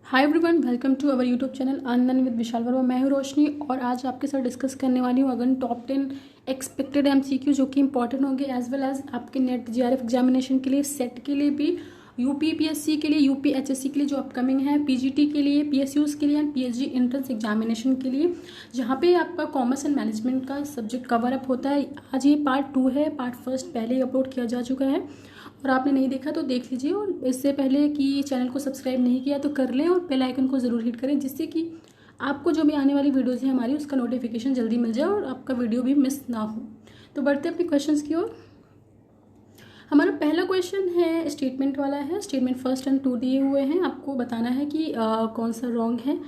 Hi everyone, welcome to our YouTube channel Anand with Vishal Verma. मैं हूँ रोशनी और आज आपके साथ डिस्कस करने वाली हूँ अगन टॉप 10 एक्सपेक्टेड एमसीक्यू जो कि इंपॉर्टेंट होंगे एज वेल एज आपके नेट जीआरएफ एग्जामिनेशन के लिए, सेट के लिए भी, यूपीपीएससी के लिए, यूपीएचएससी के लिए जो अपकमिंग है, पीजीटी के लिए, पीएसयूज के लिए एंड पीएचडी एंट्रेंस एग्जामिनेशन के लिए, जहाँ पे आपका कॉमर्स एंड मैनेजमेंट का सब्जेक्ट कवर अप होता है। आज ये पार्ट 2 है, पार्ट फर्स्ट पहले ही अपलोड किया जा चुका है और आपने नहीं देखा तो देख लीजिए। और इससे पहले कि चैनल को सब्सक्राइब नहीं किया तो कर लें और बेल आइकन को ज़रूर हिट करें, जिससे कि आपको जो भी आने वाली वीडियोज़ है हमारी उसका नोटिफिकेशन जल्दी मिल जाए और आपका वीडियो भी मिस ना हो। तो बढ़ते अपने क्वेश्चंस की ओर। हमारा पहला क्वेश्चन है स्टेटमेंट वाला है। स्टेटमेंट फर्स्ट एंड 2 दिए हुए हैं, आपको बताना है कि कौन सा रॉन्ग है,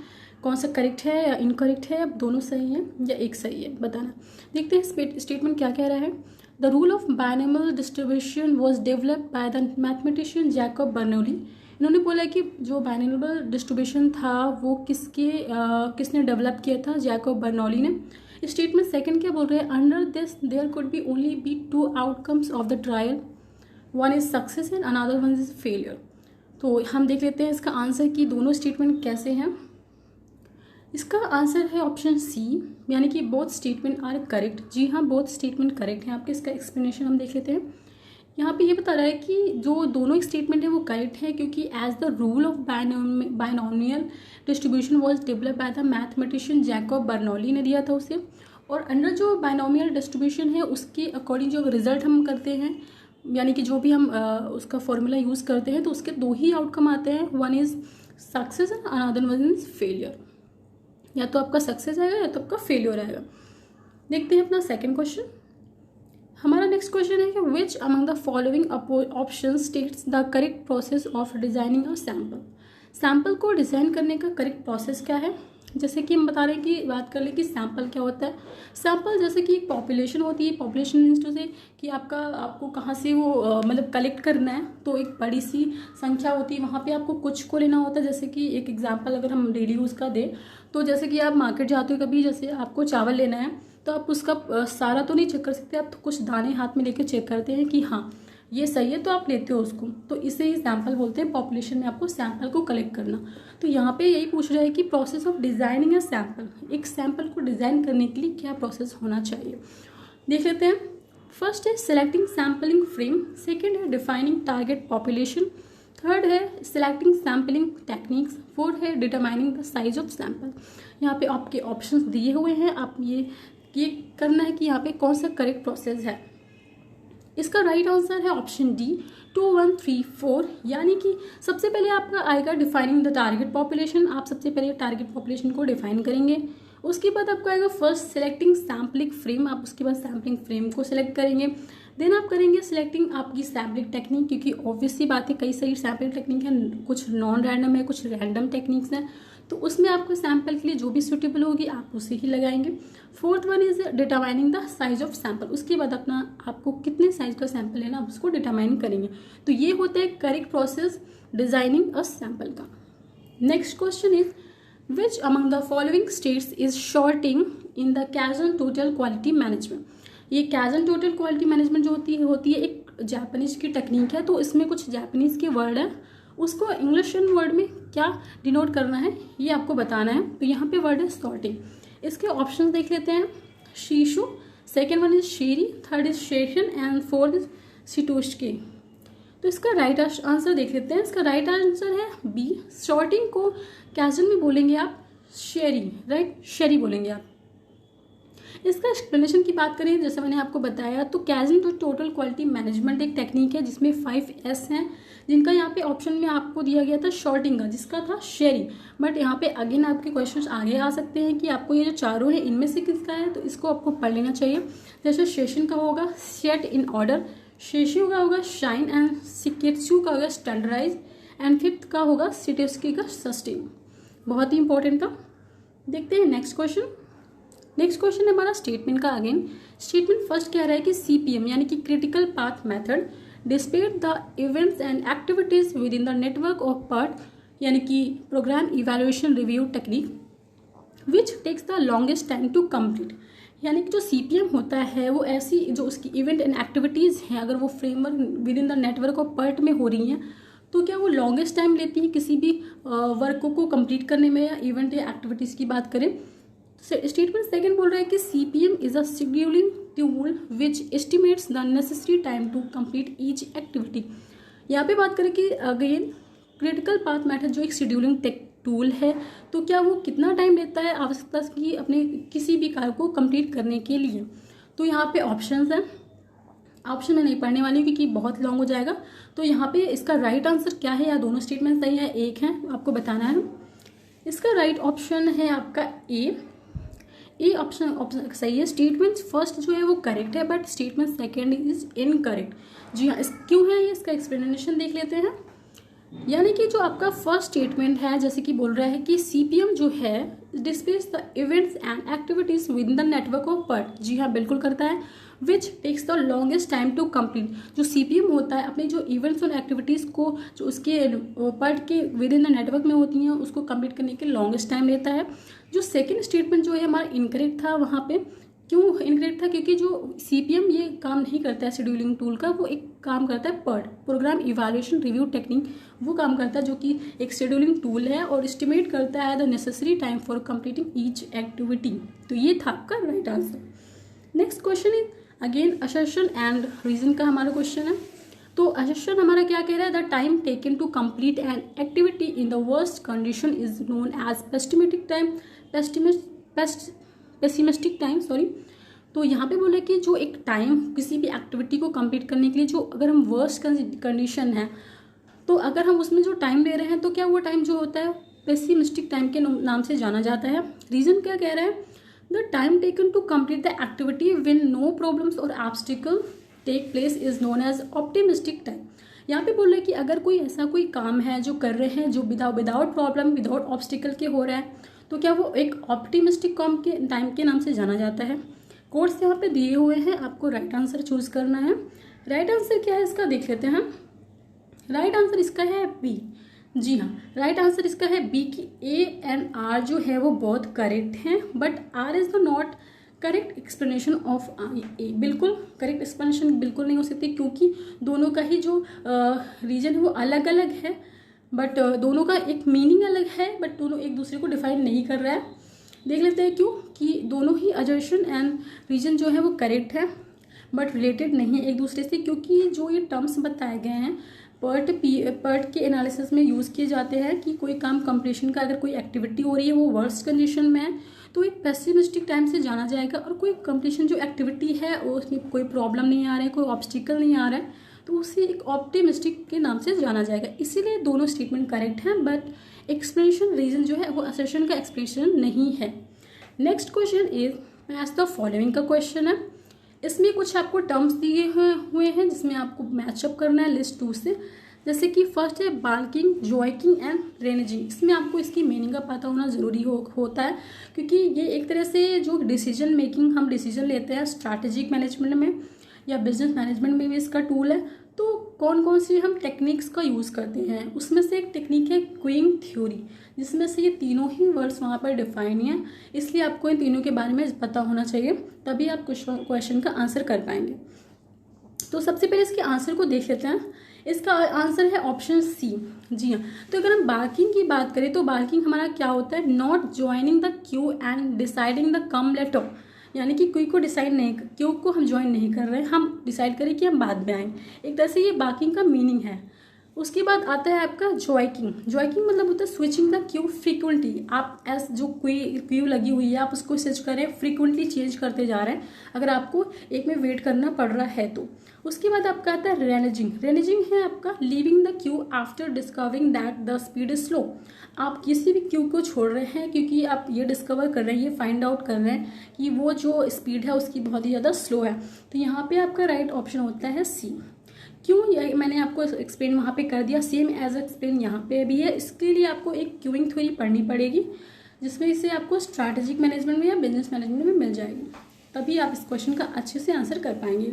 कौन सा करेक्ट है या इनकरेक्ट है, अब दोनों सही है या एक सही है, बताना। देखते हैं स्टेटमेंट क्या कह रहा है। The rule of binomial distribution was developed by the mathematician Jacob Bernoulli. इन्होंने बोला कि जो बायनॉमियल डिस्ट्रीब्यूशन था वो किसने डेवलप किया था, जैकब बर्नौली ने। स्टेटमेंट सेकंड क्या बोल रहे हैं, under this there could be only be 2 outcomes of the trial, one is success and another one is failure. तो हम देख लेते हैं इसका आंसर कि दोनों स्टेटमेंट कैसे हैं। इसका आंसर है ऑप्शन सी, यानी कि बोथ स्टेटमेंट आर करेक्ट। जी हाँ, बोथ स्टेटमेंट करेक्ट हैं। आपके इसका एक्सप्लेनेशन हम देख लेते हैं। यहाँ पे ये बता रहा है कि जो दोनों स्टेटमेंट है वो करेक्ट है, क्योंकि as the rule of binomial distribution was developed by the mathematician Jacob Bernoulli ने दिया था उसे। और अंडर जो बायनॉमियल डिस्ट्रीब्यूशन है उसके अकॉर्डिंग जो रिजल्ट हम करते हैं, यानी कि जो भी हम उसका फॉर्मूला यूज़ करते हैं, तो उसके 2 ही आउटकम आते हैं, one is success and another one is failure. या तो आपका सक्सेस आएगा या तो आपका फेलियर आएगा। देखते हैं अपना सेकंड क्वेश्चन। हमारा नेक्स्ट क्वेश्चन है कि विच among the following option states the correct process of designing a sample. Sample को डिज़ाइन करने का करेक्ट प्रोसेस क्या है। जैसे कि हम बता रहे हैं कि बात कर लें कि सैम्पल क्या होता है। सैम्पल जैसे कि एक पॉपुलेशन होती है, पॉपुलेशन मीन्स टू से कि आपको कहाँ से वो मतलब कलेक्ट करना है, तो एक बड़ी सी संख्या होती है, वहाँ पे आपको कुछ को लेना होता है। जैसे कि एक एग्जांपल अगर हम डेली यूज़ का दें, तो जैसे कि आप मार्केट जाते हो कभी, जैसे आपको चावल लेना है तो आप उसका सारा तो नहीं चेक कर सकते, आप तो कुछ दाने हाथ में लेकर चेक करते हैं कि हाँ ये सही है, तो आप लेते हो उसको। तो इसे ही सैंपल बोलते हैं, पॉपुलेशन में आपको सैंपल को कलेक्ट करना। तो यहाँ पे यही पूछ रहा है कि process of designing a sample, एक सैंपल को डिजाइन करने के लिए क्या प्रोसेस होना चाहिए, देख लेते हैं। फर्स्ट है सिलेक्टिंग सैम्पलिंग फ्रेम, सेकेंड है डिफाइनिंग टारगेट पॉपुलेशन, थर्ड है सिलेक्टिंग सैम्पलिंग टेक्निक्स, फोर्थ है determining the size of sample. यहाँ पे आपके ऑप्शंस दिए हुए हैं, आप ये करना है कि यहाँ पे कौन सा करेक्ट प्रोसेस है। इसका राइट आंसर है ऑप्शन डी 2 1 3 4, यानी कि सबसे पहले आपका आएगा डिफाइनिंग द टारगेट पॉपुलेशन। आप सबसे पहले टारगेट पॉपुलेशन को डिफाइन करेंगे। उसके बाद आपका आएगा फर्स्ट सिलेक्टिंग सैम्पलिंग फ्रेम, आप उसके बाद सैम्पलिंग फ्रेम को सिलेक्ट करेंगे। देन आप करेंगे सिलेक्टिंग आपकी सैम्पलिंग टेक्निक, क्योंकि ऑब्वियसली बात है कई सारी सैम्पलिंग टेक्निक है, कुछ नॉन रैंडम है, कुछ रैंडम टेक्निक्स हैं, तो उसमें आपको सैंपल के लिए जो भी सूटेबल होगी आप उसे ही लगाएंगे। Fourth one is determining the size of sample, उसके बाद आपको कितने साइज का सैंपल लेना आप उसको डिटरमाइन करेंगे। तो ये होता है correct process designing a sample का। Next question is which among the following states is sorting in the kaizen total quality management. ये कैजन टोटल क्वालिटी मैनेजमेंट जो होती है एक जापानीज की टेक्निक है, तो इसमें कुछ जापानीज के वर्ड है, उसको इंग्लिश वर्ड में क्या डिनोट करना है ये आपको बताना है। तो यहाँ पे वर्ड है सॉर्टिंग। इसके ऑप्शन देख लेते हैं। शीशु, सेकेंड वन इज शेरी, थर्ड इज शेशन एंड फोर्थ इज सिटोश्के। तो इसका राइट आंसर देख लेते हैं। इसका राइट आंसर है बी, सॉर्टिंग को कैजन में बोलेंगे आप शेरी, राइट, शेरी बोलेंगे आप। इसका एक्सप्लेनेशन की बात करें, जैसे मैंने आपको बताया, तो कैजन तो टोटल क्वालिटी मैनेजमेंट एक टेक्निक है जिसमें 5S हैं, जिनका यहाँ पे ऑप्शन में आपको दिया गया था शॉर्टिंग का, जिसका था शेयरिंग। बट यहाँ पे अगेन आपके क्वेश्चंस आगे आ सकते हैं कि आपको ये जो चारों है इनमें से किसका है, तो इसको आपको पढ़ लेना चाहिए। जैसे सेशन का होगा सेट इन ऑर्डर, शेशियो का होगा शाइन एंड सिकेट्सू का होगा स्टैंडर्डाइज एंड फिफ्थ का होगा सिटेस्की का सस्टेन। बहुत ही इंपॉर्टेंट था। देखते हैं नेक्स्ट क्वेश्चन। नेक्स्ट क्वेश्चन है हमारा स्टेटमेंट का। अगेन स्टेटमेंट फर्स्ट कह रहा है कि CPM यानी कि critical path method displayed the events and activities within the network of PERT, यानी कि program evaluation review technique which takes the longest time to complete. यानी कि जो CPM होता है वो ऐसी जो उसकी इवेंट एंड एक्टिविटीज़ हैं, अगर वो framework with in the network of part में हो रही हैं तो क्या वो लॉन्गेस्ट टाइम लेती है किसी भी वर्क को कंप्लीट करने में या इवेंट या एक्टिविटीज़ की बात करें। स्टेटमेंट सेकंड बोल रहा है कि CPM is a scheduling tool which estimates the necessary time to complete each activity. यहाँ पे बात करें कि अगेन क्रिटिकल पाथ मेथड जो एक शेड्यूलिंग टूल है, तो क्या वो कितना टाइम लेता है आवश्यकता की अपने किसी भी कार्य को कंप्लीट करने के लिए। तो यहाँ पे ऑप्शंस हैं, ऑप्शन मैं नहीं पढ़ने वाली हूँ क्योंकि बहुत लॉन्ग हो जाएगा। तो यहाँ पे इसका राइट आंसर क्या है, या दोनों स्टेटमेंट सही है, एक है, आपको बताना है। इसका राइट ऑप्शन है आपका ए ऑप्शन सही है। स्टेटमेंट फर्स्ट जो है वो करेक्ट है, but statement second is incorrect. जी हाँ, क्यों है ये, इसका एक्सप्लेनेशन देख लेते हैं। यानी कि जो आपका फर्स्ट स्टेटमेंट है, जैसे कि बोल रहा है कि CPM जो है displays the events and activities within the network of PERT। जी हाँ, बिल्कुल करता है। Which takes the longest time to complete. जो CPM होता है अपने जो इवेंट्स और एक्टिविटीज़ को जो उसके PERT के विद इन द नेटवर्क में होती हैं उसको कंप्लीट करने के लॉन्गेस्ट टाइम लेता है। जो सेकेंड स्टेटमेंट जो है हमारा इनकरेक्ट था, वहाँ पे क्यों इनकरेक्ट था, क्योंकि जो CPM ये काम नहीं करता है शेड्यूलिंग टूल का, वो एक काम करता है PERT, program evaluation review technique, वो काम करता है जो कि एक शेड्यूलिंग टूल है और एस्टिमेट करता है the necessary time for completing each activity. तो ये था आपका right answer. Next question is again assertion and reason का हमारा क्वेश्चन है। तो असर्शन हमारा क्या कह रहा है, the time taken to complete an activity in the worst condition is known as pessimistic time sorry. तो यहाँ पे बोला कि जो एक टाइम किसी भी एक्टिविटी को कंप्लीट करने के लिए जो अगर हम वर्स्ट कंडीशन है, तो अगर हम उसमें जो टाइम ले रहे हैं तो क्या वो टाइम जो होता है पेसिमिस्टिक टाइम के नाम से जाना जाता है। रीजन क्या कह रहा है, the time taken to complete the activity when no problems और obstacle take place is known as optimistic time. यहाँ पे बोल रहे हैं कि अगर कोई ऐसा कोई काम है जो कर रहे हैं जो विदाउट प्रॉब्लम विदाउट ऑब्स्टिकल के हो रहा है, तो क्या वो एक ऑप्टिमिस्टिक काम के टाइम के नाम से जाना जाता है। कोड्स यहाँ पे दिए हुए हैं, आपको राइट आंसर चूज करना है। राइट आंसर क्या है इसका देख लेते हैं। राइट आंसर इसका है बी। जी हाँ, राइट आंसर इसका है बी की ए एंड आर जो है वो बहुत करेक्ट हैं, but R is the not correct explanation of A. बिल्कुल करेक्ट एक्सप्लेनेशन बिल्कुल नहीं हो सकती, क्योंकि दोनों का ही जो रीजन है वो अलग अलग है, बट दोनों का एक मीनिंग अलग है, बट दोनों एक दूसरे को डिफाइन नहीं कर रहा है। देख लेते हैं क्यों, कि दोनों ही असर्शन एंड रीजन जो है वो करेक्ट है, बट रिलेटेड नहीं है एक दूसरे से, क्योंकि जो ये टर्म्स बताए गए हैं PERT के एनालिसिस में यूज़ किए जाते हैं कि कोई काम कंप्लीशन का अगर कोई एक्टिविटी हो रही है वो वर्स्ट कंडीशन में है तो एक पेसिमिस्टिक टाइम से जाना जाएगा, और कोई कंप्लीशन जो एक्टिविटी है उसमें कोई प्रॉब्लम नहीं आ रहा है, कोई ऑब्स्टिकल नहीं आ रहा है, तो उसे एक ऑप्टिमिस्टिक के नाम से जाना जाएगा। इसीलिए दोनों स्टेटमेंट करेक्ट हैं, बट एक्सप्लेनेशन रीजन जो है वो असर्शन का एक्सप्लेनेशन नहीं है। Next question is match the following का क्वेश्चन है। इसमें कुछ आपको टर्म्स दिए हुए हैं जिसमें आपको मैचअप करना है लिस्ट 2 से। जैसे कि फर्स्ट है बाल्किंग, जॉइकिंग एंड रेंजिंग। इसमें आपको इसकी मीनिंग का पता होना ज़रूरी होता है, क्योंकि ये एक तरह से जो डिसीजन मेकिंग हम डिसीजन लेते हैं स्ट्रैटेजिक मैनेजमेंट में या बिजनेस मैनेजमेंट में भी इसका टूल है। तो कौन कौन सी हम टेक्निक्स का यूज़ करते हैं, उसमें से एक टेक्निक है क्यूइंग थ्योरी, जिसमें से ये तीनों ही वर्ड्स वहाँ पर डिफाइन है। इसलिए आपको इन तीनों के बारे में पता होना चाहिए, तभी आप क्वेश्चन का आंसर कर पाएंगे। तो सबसे पहले इसके आंसर को देख लेते हैं। इसका आंसर है ऑप्शन सी। जी हाँ, तो अगर हम बार्किंग की बात करें तो बार्किंग हमारा क्या होता है, not joining the Q and deciding the come later. यानी कि क्यू को डिसाइड नहीं, क्यू को हम ज्वाइन नहीं कर रहे हैं, हम डिसाइड करें कि हम बाद में आएंगे। एक तरह से ये बार्किंग का मीनिंग है। उसके बाद आता है आपका जॉइकिंग। जॉइकिंग मतलब होता है स्विचिंग द क्यू फ्रीक्वेंटली। आप एस जो क्यू लगी हुई है आप उसको स्विच करें, फ्रीक्वेंटली चेंज करते जा रहे हैं अगर आपको एक में वेट करना पड़ रहा है तो। उसके बाद आपका आता है रेनेजिंग। रेनेजिंग है आपका leaving the Q after discovering that the speed is slow. आप किसी भी क्यू को छोड़ रहे हैं क्योंकि आप ये डिस्कवर कर रहे हैं, ये फाइंड आउट कर रहे हैं कि वो जो स्पीड है उसकी बहुत ही ज़्यादा स्लो है। तो यहाँ पे आपका राइट ऑप्शन होता है सी। क्यों, ये मैंने आपको एक्सप्लेन वहाँ पे कर दिया, सेम एज एक्सप्लेन यहाँ पे भी है। इसके लिए आपको एक क्यूइंग थ्योरी पढ़नी पड़ेगी, जिसमें इसे आपको स्ट्रैटेजिक मैनेजमेंट में या बिजनेस मैनेजमेंट में मिल जाएगी, तभी आप इस क्वेश्चन का अच्छे से आंसर कर पाएंगे।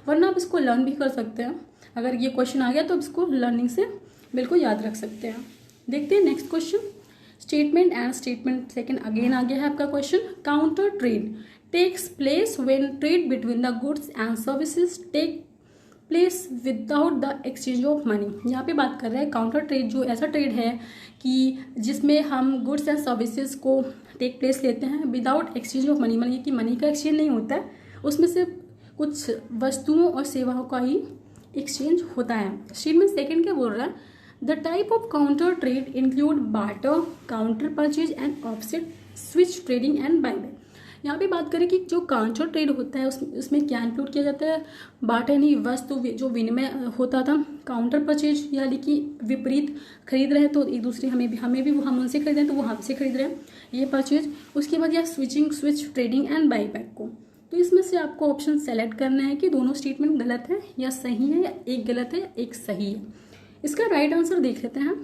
वरना आप इसको लर्न भी कर सकते हैं। अगर ये क्वेश्चन आ गया तो इसको लर्निंग से बिल्कुल याद रख सकते हैं। देखते हैं next question. Statement and statement second again आ गया है आपका question. Counter trade takes place when trade between the goods and services take place without the exchange of money. यहाँ पे बात कर रहे हैं काउंटर ट्रेड जो ऐसा ट्रेड है कि जिसमें हम गुड्स एंड सर्विसेज को टेक प्लेस लेते हैं विदाउट एक्सचेंज ऑफ मनी, मतलब कि मनी का एक्सचेंज नहीं होता है, उसमें से कुछ वस्तुओं और सेवाओं का ही एक्सचेंज होता है। स्टेटमेंट सेकंड क्या बोल रहा है, the type of counter trade include barter, counter purchase and offset, switch trading and buyback. यहाँ पे बात करें कि जो काउंटर ट्रेड होता है उसमें क्या इंक्लूड किया जाता है, बार्टर यानी वस्तु जो विनिमय होता था, काउंटर परचेज यानी कि विपरीत खरीद रहे हैं तो एक दूसरे हम उनसे खरीद रहे हैं तो वो हमसे खरीद रहे हैं, ये परचेज। उसके बाद या स्विच ट्रेडिंग एंड बायबैक को। तो इसमें से आपको ऑप्शन सेलेक्ट करना है कि दोनों स्टेटमेंट गलत है या सही है, या एक गलत है या एक सही है। इसका राइट आंसर देख लेते हैं।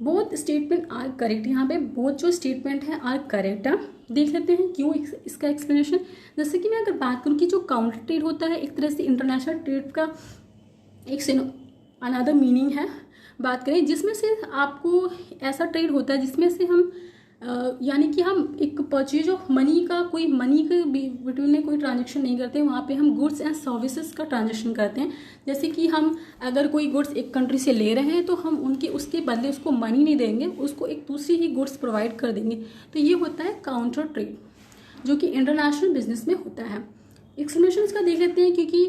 Both statement are correct. यहाँ पे बोथ जो स्टेटमेंट है आर करेक्ट है। देख लेते हैं क्यों इसका एक्सप्लेनेशन। जैसे कि मैं अगर बात करूँ कि जो काउंटर ट्रेड होता है एक तरह से इंटरनेशनल ट्रेड का एक अनदर मीनिंग है। बात करें जिसमें से आपको ऐसा ट्रेड होता है जिसमें से हम यानी कि हम एक परचेज ऑफ मनी के बिटवीन में कोई ट्रांजेक्शन नहीं करते, वहाँ पे हम गुड्स एंड सर्विसेज का ट्रांजेक्शन करते हैं। जैसे कि हम अगर कोई गुड्स एक कंट्री से ले रहे हैं तो हम उसके बदले उसको मनी नहीं देंगे, उसको एक दूसरी ही गुड्स प्रोवाइड कर देंगे। तो ये होता है काउंटर ट्रेड जो कि इंटरनेशनल बिजनेस में होता है। एक्सप्लेनेशन इसका देख लेते हैं क्योंकि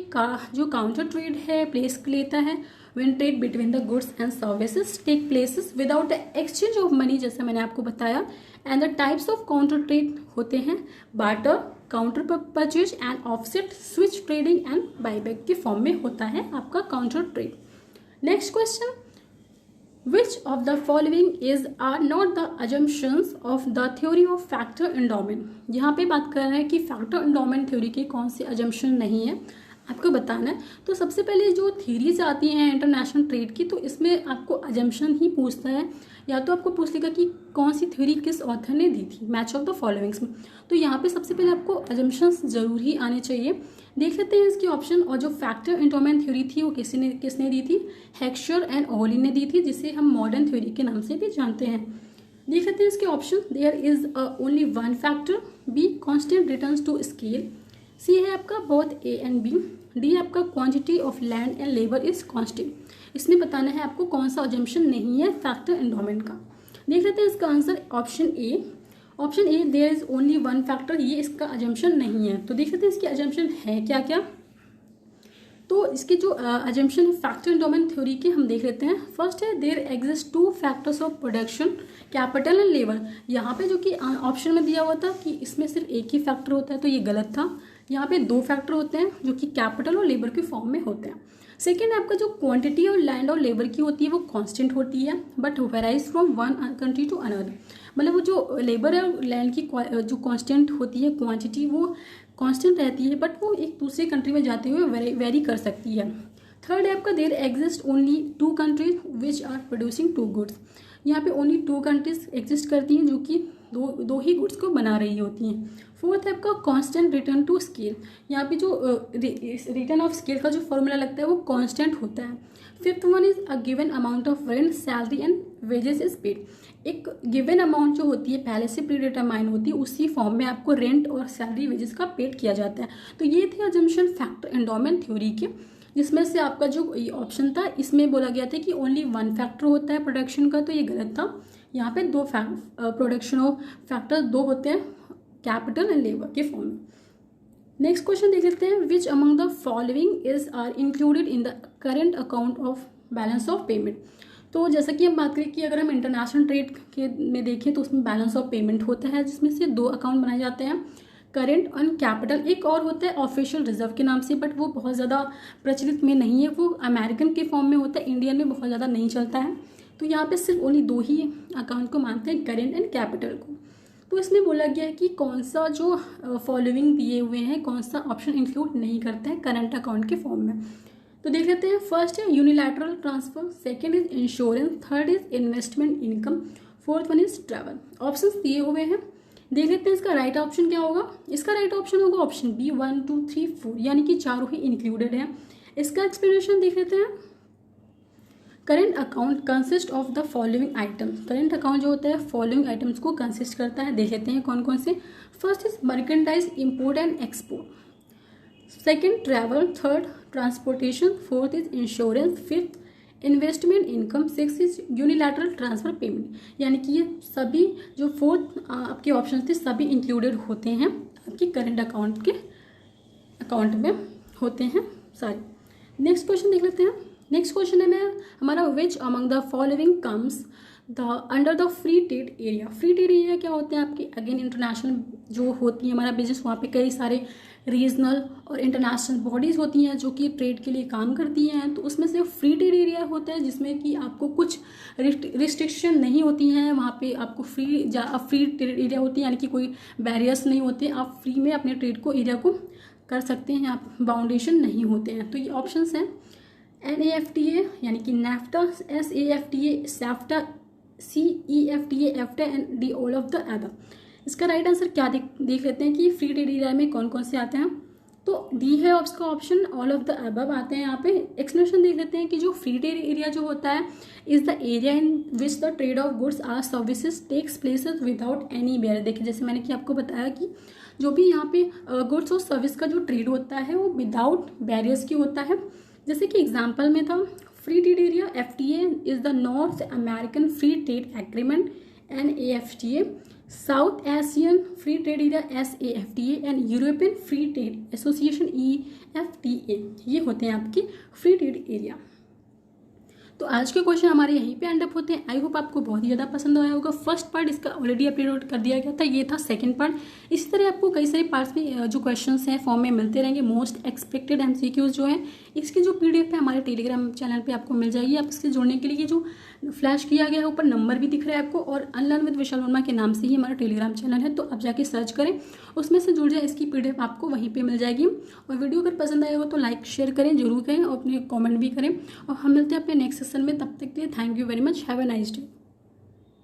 जो काउंटर ट्रेड है प्लेस लेता है when trade between the goods and services take places without the exchange of money, जैसे मैंने आपको बताया। and the types of counter trade होते हैं barter, counter purchase and offset, switch trading and buyback के फॉर्म में होता है आपका counter trade. Next question, which of the following are not the assumptions of the theory of factor endowment। यहाँ पे बात कर रहे हैं कि फैक्टर एंडोमेंट थ्योरी के कौन से अजम्पशन नहीं है आपको बताना है। तो सबसे पहले जो थ्योरीज आती हैं इंटरनेशनल ट्रेड की, तो इसमें आपको अजम्पशन ही पूछता है, या तो आपको पूछ लेगा कि कौन सी थ्योरी किस ऑथर ने दी थी, मैच ऑफ द फॉलोइंग्स में। तो यहाँ पे सबसे पहले आपको अजम्पशंस जरूर ही आने चाहिए। देख लेते हैं इसके ऑप्शन। और जो फैक्टर एंडोमेंट थ्योरी थी वो किसने दी थी, हेक्सचर एंड ओहली ने दी थी, जिसे हम मॉडर्न थ्योरी के नाम से भी जानते हैं। देख लेते हैं इसके option. There is only one factor, B constant returns to scale, C है आपका both A and B, D आपका quantity of land and labour is constant. इसमें बताना है आपको कौन सा अजम्पशन नहीं है फैक्टर एंडोमेंट का। देख लेते हैं इसका answer option A. Option A there is only one factor, ये इसका अजम्पशन नहीं है। तो देख लेते हैं इसकी अजम्पशन है क्या क्या। तो इसके जो अजम्पशन है फैक्टर एंडोमेंट थ्योरी के हम देख लेते हैं। फर्स्ट है there exist two factors of production, capital and labour. यहाँ पे जो कि ऑप्शन में दिया हुआ था कि इसमें सिर्फ एक ही फैक्टर होता है, तो ये गलत था। यहाँ पे दो फैक्टर होते हैं जो कि कैपिटल और लेबर के फॉर्म में होते हैं। सेकेंड आपका जो क्वांटिटी और लैंड और लेबर की होती है वो कांस्टेंट होती है, but varies from one country to another. मतलब वो जो लेबर और लैंड की जो कांस्टेंट होती है क्वांटिटी वो कांस्टेंट रहती है, बट वो एक दूसरे कंट्री में जाते हुए वेरी कर सकती है। थर्ड है आपका there exist only two countries which are producing two goods. यहाँ पे ओनली टू कंट्रीज एग्जिस्ट करती हैं जो कि दो ही गुड्स को बना रही होती हैं। फोर्थ है आपका कांस्टेंट रिटर्न टू स्केल। यहाँ पे जो रिटर्न ऑफ स्केल का जो फॉर्मूला लगता है वो कांस्टेंट होता है। Fifth one is a given amount of rent, salary and wages is paid. एक गिवन अमाउंट जो होती है पहले से प्री डिटरमाइन होती है, उसी फॉर्म में आपको रेंट और सैलरी वेजेस का पेड किया जाता है। तो ये थे अजम्पशन फैक्टर एंडोमेंट थ्योरी के, जिसमें से आपका जो ऑप्शन था इसमें बोला गया था कि ओनली वन फैक्टर होता है प्रोडक्शन का, तो ये गलत था। यहाँ पे दो प्रोडक्शन ऑफ फैक्टर दो होते हैं, कैपिटल एंड लेबर के फॉर्म में। नेक्स्ट क्वेश्चन देख लेते हैं। Which among the following is are included in the current account of balance of payment. तो जैसा कि हम बात करें कि अगर हम इंटरनेशनल ट्रेड के में देखें तो उसमें बैलेंस ऑफ पेमेंट होता है, जिसमें से दो अकाउंट बनाए जाते हैं, करेंट एंड कैपिटल। एक और होता है ऑफिशियल रिजर्व के नाम से, बट वो बहुत ज़्यादा प्रचलित में नहीं है, वो अमेरिकन के फॉर्म में होता है, इंडियन में बहुत ज़्यादा नहीं चलता है। तो यहाँ पे सिर्फ ओनली दो ही अकाउंट को मानते हैं, करेंट एंड कैपिटल को। तो इसमें बोला गया है कि कौन सा जो फॉलोइंग दिए हुए हैं कौन सा ऑप्शन इंक्लूड नहीं करते हैं करंट अकाउंट के फॉर्म में। तो देख लेते हैं। फर्स्ट है unilateral transfer, second is insurance, third is investment income, fourth one is travel. Options दिए हुए हैं, देख लेते हैं इसका राइट ऑप्शन क्या होगा। इसका राइट ऑप्शन होगा ऑप्शन बी 1 2 3 4, यानी कि चारों ही इंक्लूडेड है। इसका एक्सप्लेनेशन देख लेते हैं। Current account consist of the following items. Current account जो होता है फॉलोइंग आइटम्स को कंसिस्ट करता है, देख लेते हैं कौन कौन से। First is merchandise, import and export, second travel, third transportation, fourth is insurance, fifth investment income, six is unilateral transfer payment. यानी कि ये सभी जो फोर्थ आपके ऑप्शन थे सभी इंक्लूडेड होते हैं आपकी करंट अकाउंट में होते हैं सारे। नेक्स्ट क्वेश्चन देख लेते हैं। नेक्स्ट क्वेश्चन है हमारा विच among the following comes the under the free trade area. Free trade area क्या होते हैं आपके, अगेन इंटरनेशनल जो होती है हमारा बिजनेस, वहाँ पे कई सारे रीजनल और इंटरनेशनल बॉडीज़ होती हैं जो कि ट्रेड के लिए काम करती हैं। तो उसमें से फ्री ट्रेड एरिया होता है जिसमें कि आपको कुछ रिस्ट्रिक्शन नहीं होती हैं, वहाँ पे आपको फ्री ट्रेड एरिया होती है, यानी कि कोई बैरियर्स नहीं होते, आप फ्री में अपने ट्रेड को एरिया को कर सकते हैं, आप बाउंडेशन नहीं होते हैं। तो ये ऑप्शंस हैं NAFTA यानी कि NAFTA, SAFTA, SAFTA, CEFTA, EFTA and D all of the above. इसका राइट आंसर क्या देख लेते हैं कि फ्री ट्रेड एरिया में कौन कौन से आते हैं। तो डी है उसका option, all of the above आते हैं यहाँ पे। एक्सप्लेनेशन देख लेते हैं कि जो फ्री ट्रेड एरिया जो होता है is the area in which the trade of goods are services takes places without any barrier. देखिए जैसे मैंने कि आपको बताया कि जो भी यहाँ पे गुड्स और सर्विस का जो ट्रेड होता है वो विदाउट बैरियर्स की होता है। जैसे कि एग्जाम्पल में था free trade area FTA is the north American free trade agreement NAFTA, south Asian free trade area SAFTA and European free trade association EFTA। ये होते हैं आपके फ्री ट्रेड एरिया। तो आज के क्वेश्चन हमारे यहीं पे एंड अप होते हैं। आई होप आपको बहुत ही ज़्यादा पसंद आया होगा। फर्स्ट पार्ट इसका ऑलरेडी अपलोड कर दिया गया था, ये था सेकंड पार्ट। इसी तरह आपको कई सारे पार्ट्स में जो क्वेश्चंस हैं फॉर्म में मिलते रहेंगे। मोस्ट एक्सपेक्टेड MCQs जो है इसकी जो PDF है हमारे टेलीग्राम चैनल पे आपको मिल जाएगी। आप इससे जुड़ने के लिए जो फ्लैश किया गया है ऊपर नंबर भी दिख रहा है आपको, और अनलर्न विद विशाल वर्मा के नाम से ही हमारा टेलीग्राम चैनल है, तो आप जाके सर्च करें, उसमें से जुड़ जाए, इसकी PDF आपको वहीं पे मिल जाएगी। और वीडियो अगर पसंद आया हो तो लाइक शेयर करें, जरूर करें, और अपने कमेंट भी करें। और हम मिलते हैं अपने नेक्स्ट सेशन में, तब तक के लिए thank you very much, have a nice day.